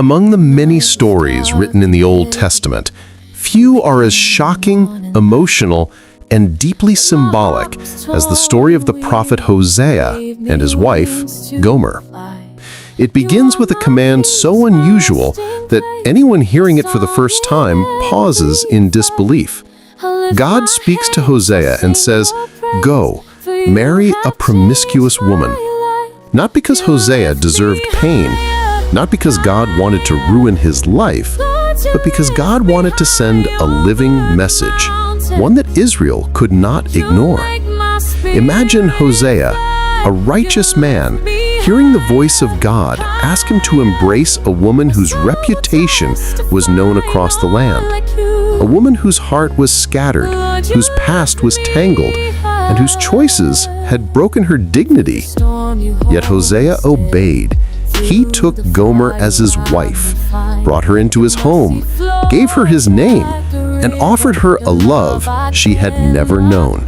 Among the many stories written in the Old Testament, few are as shocking, emotional, and deeply symbolic as the story of the prophet Hosea and his wife, Gomer. It begins with a command so unusual that anyone hearing it for the first time pauses in disbelief. God speaks to Hosea and says, "Go, marry a promiscuous woman." Not because Hosea deserved pain, not because God wanted to ruin his life, but because God wanted to send a living message, one that Israel could not ignore. Imagine Hosea, a righteous man, hearing the voice of God ask him to embrace a woman whose reputation was known across the land, a woman whose heart was scattered, whose past was tangled, and whose choices had broken her dignity. Yet Hosea obeyed. He took Gomer as his wife, brought her into his home, gave her his name, and offered her a love she had never known.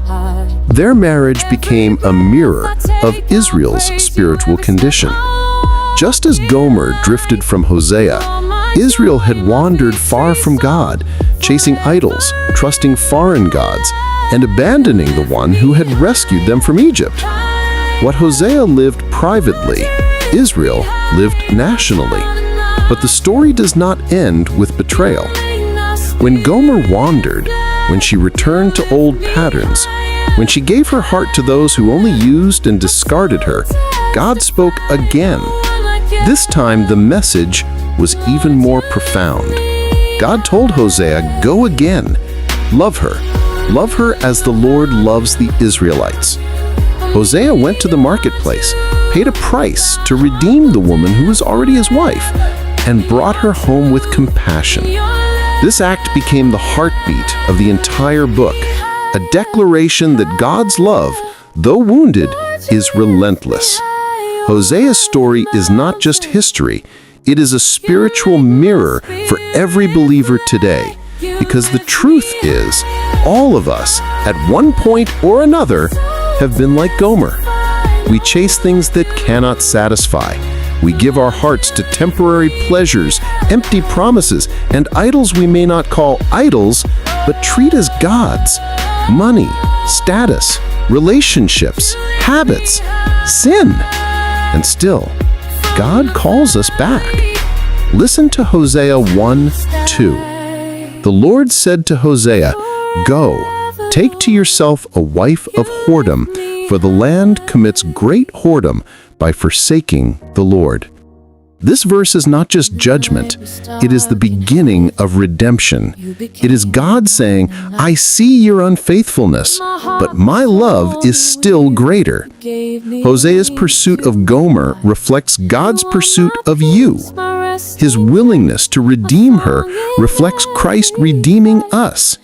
Their marriage became a mirror of Israel's spiritual condition. Just as Gomer drifted from Hosea, Israel had wandered far from God, chasing idols, trusting foreign gods, and abandoning the one who had rescued them from Egypt. What Hosea lived privately, Israel lived nationally. But the story does not end with betrayal. When Gomer wandered, when she returned to old patterns, when she gave her heart to those who only used and discarded her, God spoke again. This time the message was even more profound. God told Hosea, "Go again. Love her. Love her as the Lord loves the Israelites." Hosea went to the marketplace, paid a price to redeem the woman who was already his wife, and brought her home with compassion. This act became the heartbeat of the entire book, a declaration that God's love, though wounded, is relentless. Hosea's story is not just history, it is a spiritual mirror for every believer today. Because the truth is, all of us, at one point or another, have been like Gomer. We chase things that cannot satisfy. We give our hearts to temporary pleasures, empty promises, and idols we may not call idols, but treat as gods. Money, status, relationships, habits, sin. And still, God calls us back. Listen to Hosea 1:2. The Lord said to Hosea, "Go, take to yourself a wife of whoredom, for the land commits great whoredom by forsaking the Lord." This verse is not just judgment, it is the beginning of redemption. It is God saying, "I see your unfaithfulness, but my love is still greater." Hosea's pursuit of Gomer reflects God's pursuit of you. His willingness to redeem her reflects Christ redeeming us.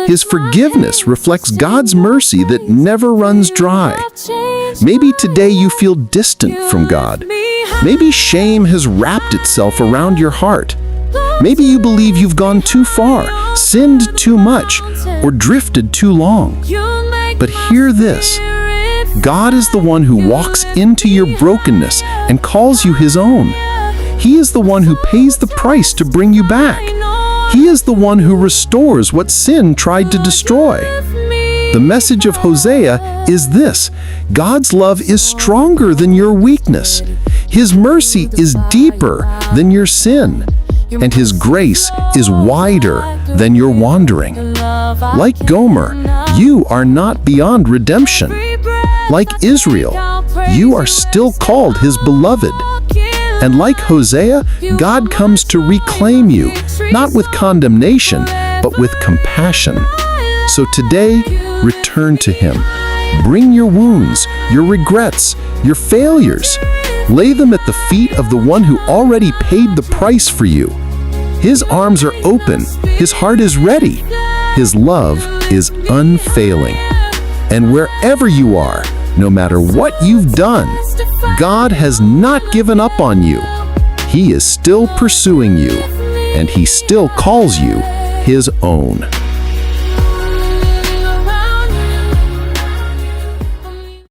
His forgiveness reflects God's mercy that never runs dry. Maybe today you feel distant from God. Maybe shame has wrapped itself around your heart. Maybe you believe you've gone too far, sinned too much, or drifted too long. But hear this. God is the one who walks into your brokenness and calls you his own. He is the one who pays the price to bring you back. He is the one who restores what sin tried to destroy. The message of Hosea is this: God's love is stronger than your weakness. His mercy is deeper than your sin. And His grace is wider than your wandering. Like Gomer, you are not beyond redemption. Like Israel, you are still called His beloved. And like Hosea, God comes to reclaim you, not with condemnation, but with compassion. So today, return to Him. Bring your wounds, your regrets, your failures. Lay them at the feet of the one who already paid the price for you. His arms are open. His heart is ready. His love is unfailing. And wherever you are, no matter what you've done, God has not given up on you. He is still pursuing you, and He still calls you His own.